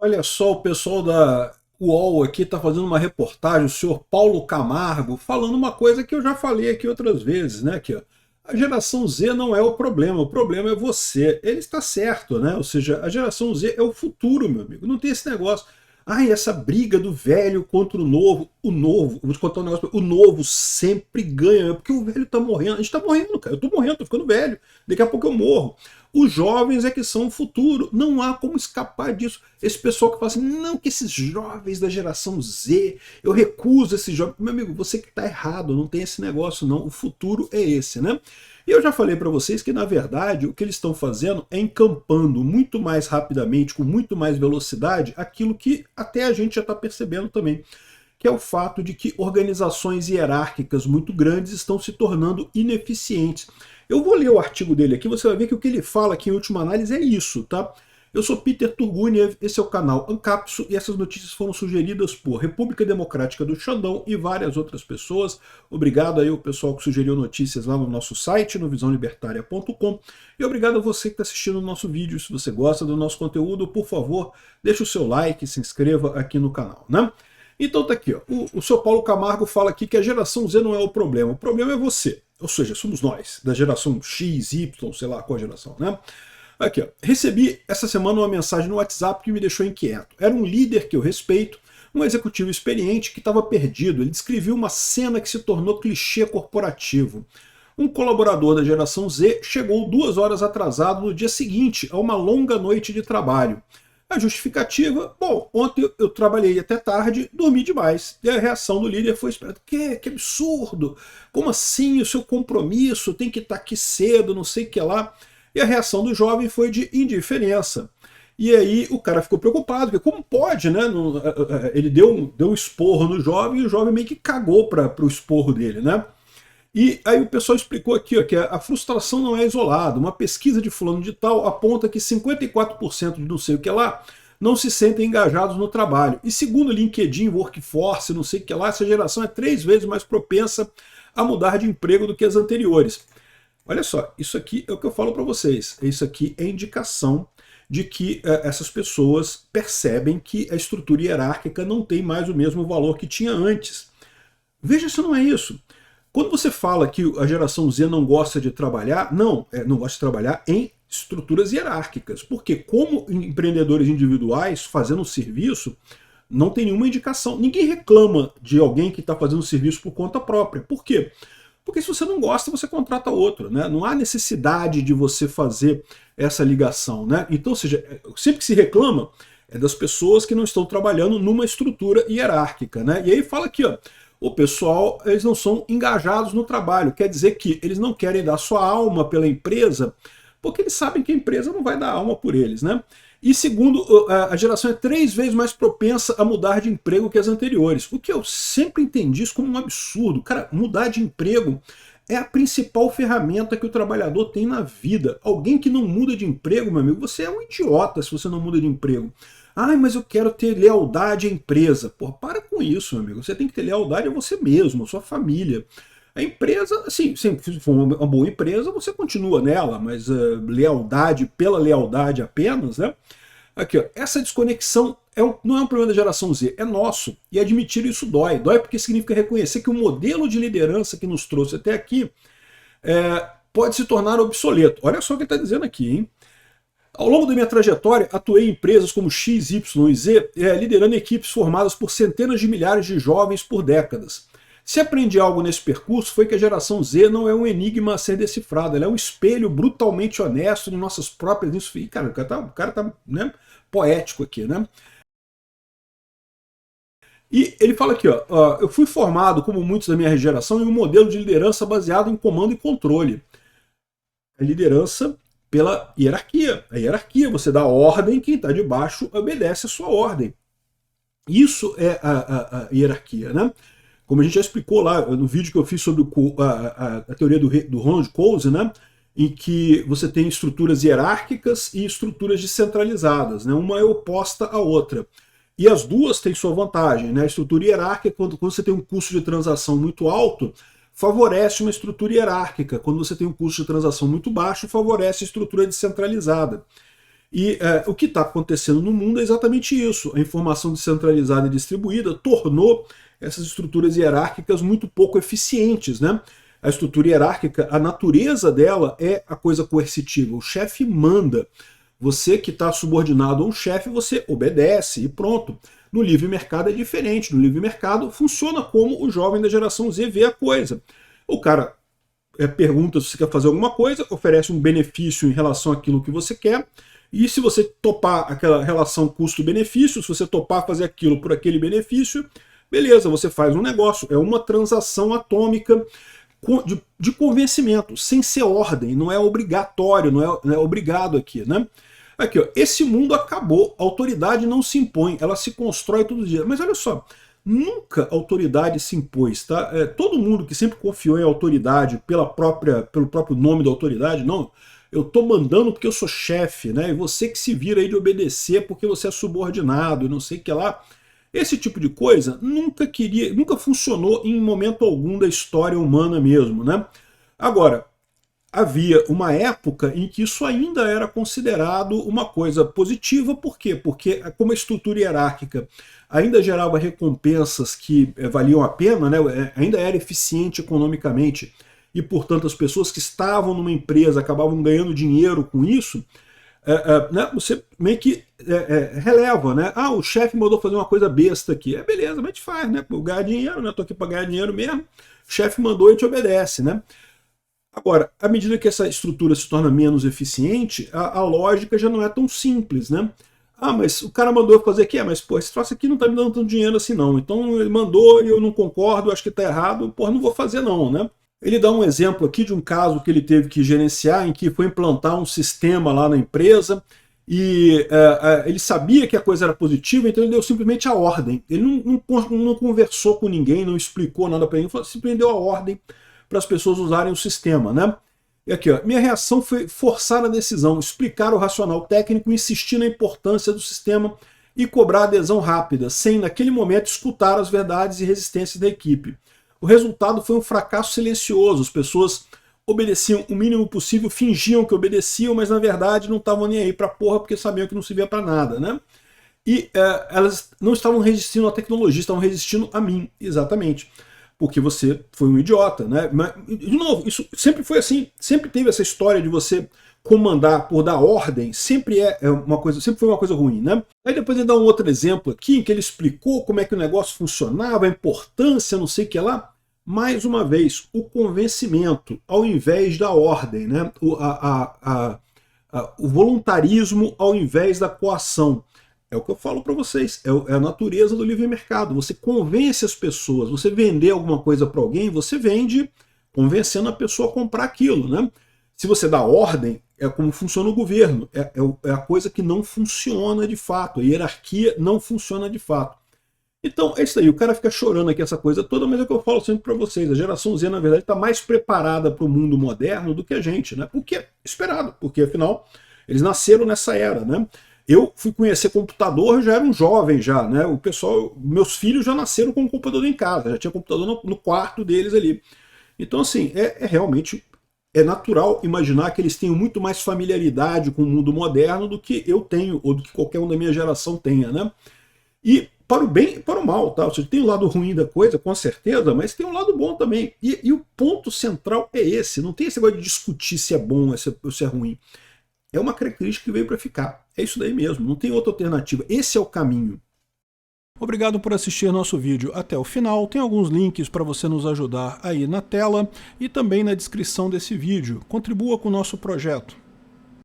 Olha só, o pessoal da UOL aqui está fazendo uma reportagem, o senhor Paulo Camargo, falando uma coisa que eu já falei aqui outras vezes, né? Que ó, a geração Z não é o problema é você. Ele está certo, né? Ou seja, a geração Z é o futuro, meu amigo. Não tem esse negócio. Ai, essa briga do velho contra o novo. Vou te contar um negócio, o novo sempre ganha, porque o velho tá morrendo. A gente tá morrendo, cara. Eu tô morrendo, tô ficando velho. Daqui a pouco eu morro. Os jovens é que são o futuro. Não há como escapar disso. Esse pessoal que fala assim, não, que esses jovens da geração Z, eu recuso esses jovens. Meu amigo, você que está errado, não tem esse negócio não. O futuro é esse, né? E eu já falei para vocês que, na verdade, o que eles estão fazendo é encampando muito mais rapidamente, com muito mais velocidade, aquilo que até a gente já está percebendo também, que é o fato de que organizações hierárquicas muito grandes estão se tornando ineficientes. Eu vou ler o artigo dele aqui, você vai ver que o que ele fala aqui em última análise é isso, tá? Eu sou Peter Turguniev, esse é o canal Ancapso e essas notícias foram sugeridas por República Democrática do Xandão e várias outras pessoas. Obrigado aí ao pessoal que sugeriu notícias lá no nosso site, no visãolibertaria.com, e obrigado a você que está assistindo o nosso vídeo. Se você gosta do nosso conteúdo, por favor, deixe o seu like, se inscreva aqui no canal, né? Então tá aqui, ó. O seu Paulo Camargo fala aqui que a geração Z não é o problema é você. Ou seja, somos nós, da geração X, Y, sei lá qual geração, né? Aqui, ó. Recebi essa semana uma mensagem no WhatsApp que me deixou inquieto. Era um líder que eu respeito, um executivo experiente que estava perdido. Ele descrevia uma cena que se tornou clichê corporativo. Um colaborador da geração Z chegou 2 horas atrasado no dia seguinte a uma longa noite de trabalho. A justificativa, bom, ontem eu trabalhei até tarde, dormi demais. E a reação do líder foi esperada. Que absurdo! Como assim? O seu compromisso tem que estar aqui cedo, não sei o que lá. E a reação do jovem foi de indiferença. E aí o cara ficou preocupado, porque como pode, né? Ele deu um esporro no jovem e o jovem meio que cagou para o esporro dele, né? E aí o pessoal explicou aqui ó, que a frustração não é isolada. Uma pesquisa de fulano de tal aponta que 54% de não sei o que lá não se sentem engajados no trabalho. E segundo o LinkedIn, Workforce, não sei o que lá, essa geração é 3 vezes mais propensa a mudar de emprego do que as anteriores. Olha só, isso aqui é o que eu falo para vocês. Isso aqui é indicação de que essas pessoas percebem que a estrutura hierárquica não tem mais o mesmo valor que tinha antes. Veja se não é isso. Quando você fala que a geração Z não gosta de trabalhar, não gosta de trabalhar em estruturas hierárquicas, porque como empreendedores individuais fazendo um serviço, não tem nenhuma indicação. Ninguém reclama de alguém que está fazendo um serviço por conta própria. Por quê? Porque se você não gosta, você contrata outro, né? Não há necessidade de você fazer essa ligação, né? Então, ou seja, sempre que se reclama é das pessoas que não estão trabalhando numa estrutura hierárquica, né? E aí fala aqui, ó, o pessoal, eles não são engajados no trabalho, quer dizer que eles não querem dar sua alma pela empresa, porque eles sabem que a empresa não vai dar alma por eles, né? E segundo, a geração é 3 vezes mais propensa a mudar de emprego que as anteriores, o que eu sempre entendi isso como um absurdo. Cara, mudar de emprego é a principal ferramenta que o trabalhador tem na vida. Alguém que não muda de emprego, meu amigo, você é um idiota se você não muda de emprego. Ai, mas eu quero ter lealdade à empresa. Pô, para com isso, meu amigo. Você tem que ter lealdade a você mesmo, a sua família. A empresa, assim, se for uma boa empresa, você continua nela, mas lealdade pela lealdade apenas, né? Aqui, ó, essa desconexão não é um problema da geração Z, é nosso. E admitir isso dói. Dói porque significa reconhecer que o modelo de liderança que nos trouxe até aqui pode se tornar obsoleto. Olha só o que ele está dizendo aqui, hein? Ao longo da minha trajetória, atuei em empresas como X, Y e Z, liderando equipes formadas por centenas de milhares de jovens por décadas. Se aprendi algo nesse percurso foi que a geração Z não é um enigma a ser decifrado, ela é um espelho brutalmente honesto de nossas próprias... Cara, o cara tá né, poético aqui, né? E ele fala aqui, ó, eu fui formado, como muitos da minha geração, em um modelo de liderança baseado em comando e controle. A liderança pela hierarquia. A hierarquia, você dá ordem, quem está debaixo obedece a sua ordem. Isso é a hierarquia, né? Como a gente já explicou lá no vídeo que eu fiz sobre a teoria do Ronald Coase, né? Em que você tem estruturas hierárquicas e estruturas descentralizadas, né? Uma é oposta à outra. E as duas têm sua vantagem, né? A estrutura hierárquica, quando você tem um custo de transação muito alto, favorece uma estrutura hierárquica. Quando você tem um custo de transação muito baixo, favorece a estrutura descentralizada. E o que está acontecendo no mundo é exatamente isso. A informação descentralizada e distribuída tornou essas estruturas hierárquicas muito pouco eficientes, né? A estrutura hierárquica, a natureza dela é a coisa coercitiva. O chefe manda. Você que está subordinado a um chefe, você obedece e pronto. No livre mercado é diferente. No livre mercado funciona como o jovem da geração Z vê a coisa. O cara pergunta se você quer fazer alguma coisa, oferece um benefício em relação àquilo que você quer, e se você topar aquela relação custo-benefício, se você topar fazer aquilo por aquele benefício, beleza, você faz um negócio. É uma transação atômica de convencimento, sem ser ordem, não é obrigatório, não é obrigado aqui, né? Aqui, ó, esse mundo acabou, a autoridade não se impõe, ela se constrói todo dia. Mas olha só, nunca a autoridade se impôs, tá? Todo mundo que sempre confiou em autoridade pelo próprio nome da autoridade, não, eu tô mandando porque eu sou chefe, né? E você que se vira aí de obedecer porque você é subordinado e não sei o que lá. Esse tipo de coisa nunca funcionou em momento algum da história humana mesmo, né? Agora, havia uma época em que isso ainda era considerado uma coisa positiva. Por quê? Porque como a estrutura hierárquica ainda gerava recompensas que valiam a pena, né? Ainda era eficiente economicamente, e portanto as pessoas que estavam numa empresa acabavam ganhando dinheiro com isso, né? Você meio que releva, né? Ah, o chefe mandou fazer uma coisa besta aqui. Beleza, mas a gente faz, né? Por ganhar dinheiro, né? Tô aqui para ganhar dinheiro mesmo. O chefe mandou e a gente obedece, né? Agora, à medida que essa estrutura se torna menos eficiente, a lógica já não é tão simples, né? Ah, mas o cara mandou eu fazer aqui, mas pô, esse troço aqui não tá me dando tanto dinheiro assim não. Então ele mandou e eu não concordo, acho que tá errado, pô, não vou fazer não, né? Ele dá um exemplo aqui de um caso que ele teve que gerenciar, em que foi implantar um sistema lá na empresa e ele sabia que a coisa era positiva, então ele deu simplesmente a ordem. Ele não conversou com ninguém, não explicou nada para ninguém, simplesmente deu a ordem para as pessoas usarem o sistema, né? E aqui, ó, minha reação foi forçar a decisão, explicar o racional técnico, insistir na importância do sistema e cobrar adesão rápida, sem naquele momento escutar as verdades e resistências da equipe. O resultado foi um fracasso silencioso. As pessoas obedeciam o mínimo possível, fingiam que obedeciam, mas na verdade não estavam nem aí pra porra, porque sabiam que não servia para nada, né? E elas não estavam resistindo à tecnologia, estavam resistindo a mim, exatamente. Porque você foi um idiota, né? Mas, de novo, isso sempre foi assim, sempre teve essa história de você comandar por dar ordem, sempre foi uma coisa ruim, né? Aí depois ele dá um outro exemplo aqui, em que ele explicou como é que o negócio funcionava, a importância, não sei o que lá. Mais uma vez, o convencimento, ao invés da ordem, né? O voluntarismo ao invés da coação. É o que eu falo para vocês, é a natureza do livre mercado. Você convence as pessoas, você vender alguma coisa para alguém, você vende convencendo a pessoa a comprar aquilo, né? Se você dá ordem, é como funciona o governo, é a coisa que não funciona de fato, a hierarquia não funciona de fato. Então é isso aí, o cara fica chorando aqui essa coisa toda, mas é o que eu falo sempre para vocês, a geração Z na verdade está mais preparada para o mundo moderno do que a gente, né? Porque é esperado, porque afinal eles nasceram nessa era, né? Eu fui conhecer computador, já era um jovem já, né? O pessoal, meus filhos já nasceram com um computador em casa, já tinha computador no quarto deles ali. Então assim, realmente natural imaginar que eles tenham muito mais familiaridade com o mundo moderno do que eu tenho, ou do que qualquer um da minha geração tenha, né? E para o bem e para o mal, tá? Ou seja, tem o lado ruim da coisa, com certeza, mas tem um lado bom também. E o ponto central é esse, não tem esse negócio de discutir se é bom ou se é ruim. É uma característica que veio para ficar. É isso daí mesmo, não tem outra alternativa. Esse é o caminho. Obrigado por assistir nosso vídeo até o final. Tem alguns links para você nos ajudar aí na tela e também na descrição desse vídeo. Contribua com o nosso projeto.